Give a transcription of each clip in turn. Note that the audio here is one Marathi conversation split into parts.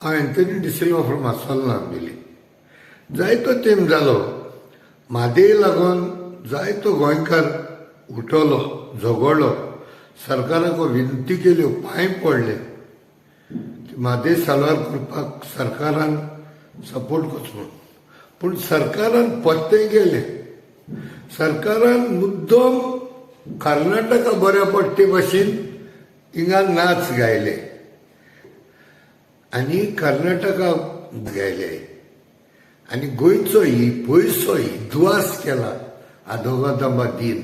एंथनी डिसिल्वा फ्रॉम आसोलना आमगेली जायतो तेंप जालो म्हादेय लागून जायतो गोंयकार उठलो झगडलो सरकाराक विनंती केल्यो पांय पडले की म्हादेय साल्वार करपाक सरकारान सपोर्ट करचो म्हूण पूण सरकारान पत्ते गेले सरकारान मुद्दम कर्नाटका बऱ्या पडटे भाशेन हिंगा नाच गायले आनी कर्नाटका गायले आनी गोंयचोय पयसोय दुवास केला आदोगादांबा दिन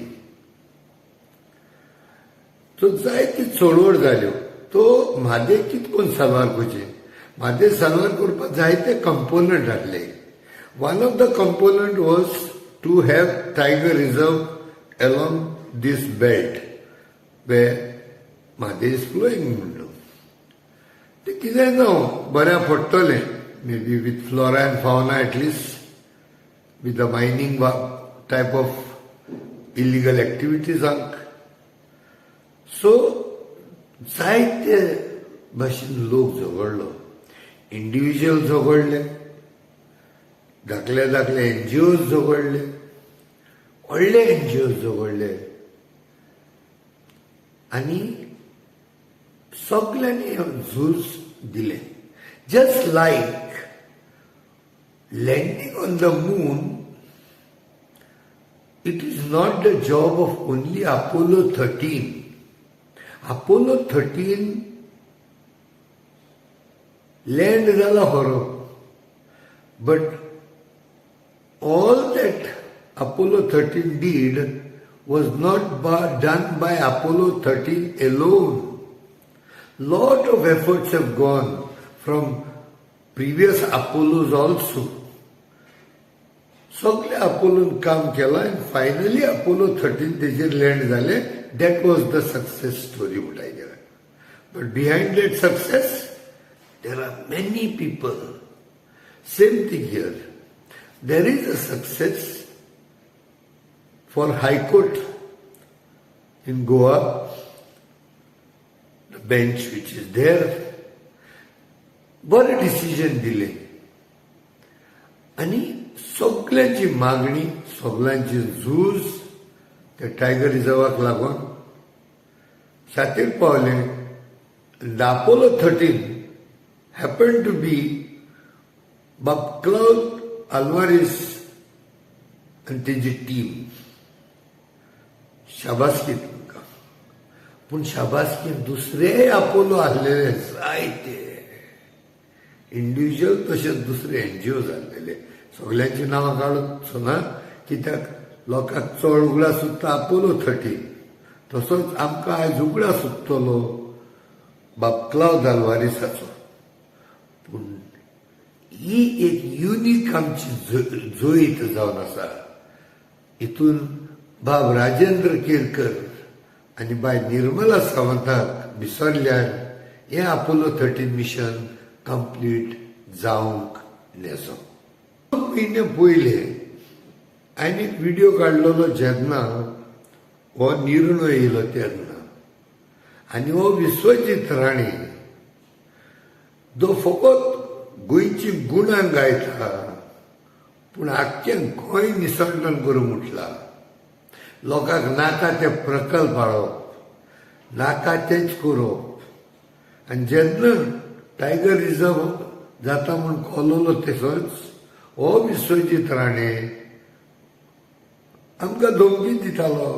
तो जायती चळवळ जाल्यो तो म्हादे कितकोन साल्वार करचें म्हादे साल्वार करपाक जायते कंपोनंट हाडले one of the component was to have tiger reserve along this belt where Mhadei is flowing म्हणलो ते कितें जावं बऱ्या पडटलें maybe with flora and fauna at least with the mining type of illegal एक्टिविटीजांक सो जायते भाशेन लोक झगडलो इंडिव्हिज्युअल झगडले धाकले धाकले एनजीओज झगडले व्हडले एनजीओज झगडले आनी सगळ्यांनी झूज दिले just like landing on the moon it is not the job of only Apollo 13 Apollo 13 land जाला खरो but all that Apollo 13 did was not done by Apollo 13 alone. Lot of efforts have gone from previous Apollos also. सगळे अपोलोन काम केला and finally Apollo 13 तेजेर लँड जाले. That was the success story what I get. But behind that success, there are many people. Same thing here. There is a success for High Court in Goa, the bench which is there, बरे डिसिजन दिले आणि सगळ्यांची मागणी सगळ्यांची झूज त्या टायगर रिझर्वाक लागून सातेर पावले the Apollo 13 happened to be Cloud Alvarez आणि तेजी टीम शाबासकी तुमकां पूण शाबासकी दुसरे अपोलो आसलेले जायते इंडिव्हिज्युअल तशेंच दुसरे एनजीओज आसलेले सगळ्यांची नांवां काडून ना कित्याक लोकांक चड उगडा सुद्दां अपोलो 13 तसोच आमकां आयज उगडा सुट्टलो क्लाउड आल्वारेसाचो पूण ही एक युनिक आमची जोईत जावन आसा हितून बाब राजेंद्र केरकर आनी बाय निर्मला सावंताक विसरल्यार हें अपोलो 13 मिशन कंप्लीट जावंक नजो म्हयने पयले हांवें एक व्हिडिओ काडलेलो जेन्ना हो निर्णय येयलो तेन्ना आनी हो विश्वजीत राणे जो फकत गोंयची गुणां गायता पूण आख्खें गोंय निसंडन करूंक उठला लोकांक नाका ते प्रकल्प हाडप नाका तेच करप आनी जेन्ना टायगर रिजर्व जाता म्हूण कळलो तसोच हो विश्वजीत राणे आमकां धमकी दितालो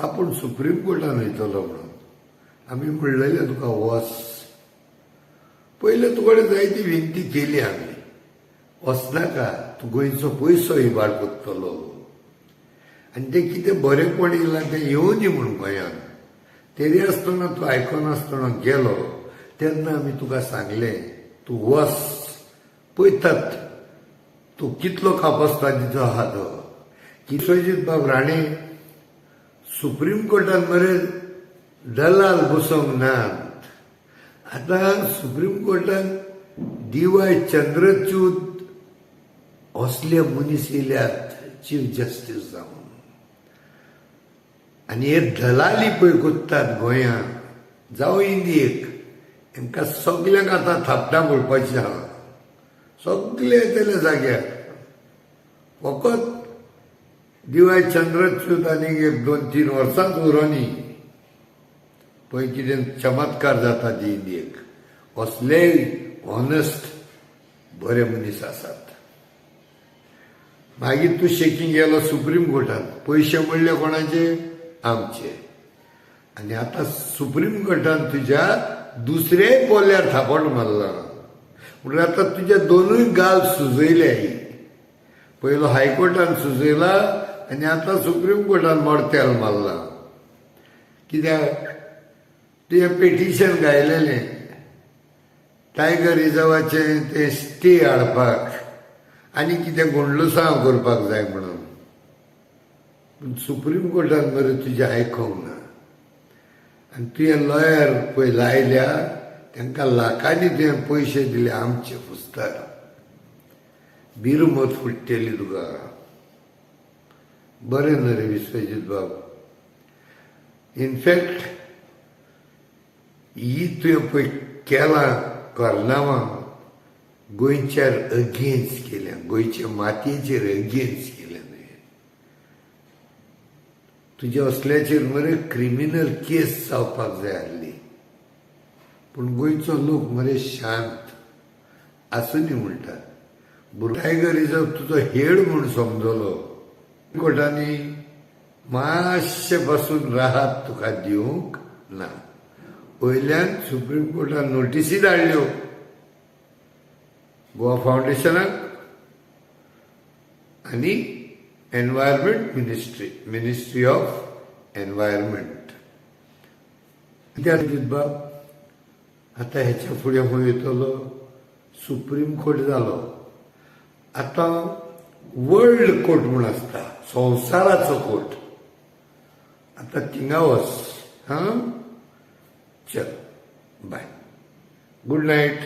आपूण सुप्रीम कोर्टान वयतलो म्हणून आमी म्हणलेलें तुका वच पयले तुकडे जायती विनंती केली आमी वचनाका तूं गोंयचो पयसो इबाड करतलो आनी तें कितें बरेंपण येयलां तें येवं दी म्हूण गोंयांत तरी आसतना तूं आयकनासतना गेलो तेन्ना आमी तुका सांगलें तूं वच पळयतात तूं कितलो कापास्तादीचो आहा तो विश्वजीत बाब राणे सुप्रीम कोर्टान मरे दलाल बसोंक नात आतां सुप्रीम कोर्टान DY चंद्रचूड असले मनीस येयल्यात चीफ जस्टीस जावन आनी हे दलाली पळय कोत्तात गोंयांत जावं इंडियेक हांकां सगळ्यांक आतां थापटां पडपाचें आहा सगळे येतले जाग्यार फकत दिवाय चंद्रच्यूत आनीक 1-2-3 वर्सांच उरोनी पळय कितें चमत्कार जाता ती इंडियेक असलेय ऑनेस्ट बरे मनीस आसात. मागीर तूं शेकींग गेलो सुप्रीम कोर्टात पयशे म्हणले कोणाचे आमचे आनी आतां सुप्रीम कोर्टान तुज्या दुसऱ्याय पोल्यार थापट मारला म्हणून आतां तुज्या दोनूय गाल सुजयले. पयलो हायकोर्टान सुजयला आनी आतां सुप्रीम कोर्टान मोडतेल मारला. कित्याक तुवें पेटिशन घायलेलें टायगर रिजर्वाचें तें स्टे हाडपाक आनी कितें गुंडलुसांव करपाक जाय म्हणून. पूण सुप्रीम कोर्टान मरे तुजें आयकूंक ना आनी तुवें लॉयर पळय लायल्या तांकां लाखांनी तुवें पयशे दिले आमचे फुस्तार. बिरुमत फुट्टेली तुका. बरें न्हय रे विश्वजीत बाब. इनफॅक्ट ही तुवें पळय केलां कारनामा गोंयच्यार अगेन्स्ट केल्या गोंयच्या मातयेचेर अगेन्स्ट केल्या. तुज्या असल्याचेर मरे क्रिमिनल केस जावपाक जाय आसली पूण गोंयचो लोक मरे शांत आसुनी म्हणटात. टायगर रिजर्व तुजो हेड म्हूण समजलो. कोर्टांनी मातशे बसून राहत तुका दिवंक ना. पयल्यान सुप्रीम कोर्टान नोटिसी धाडल्यो गोवा फावंडेशनाक आनी एनवायरमेंट मिनिस्ट्री ऑफ एनवायरमेंट. कित्याक बाब आतां हेच्या फुडें खंय येतलो सुप्रीम कोर्ट जालो. आतां वर्ल्ड कोर्ट म्हूण आसता संवसाराचो कोर्ट. आतां थिंगा वच. चल बाय. Good night.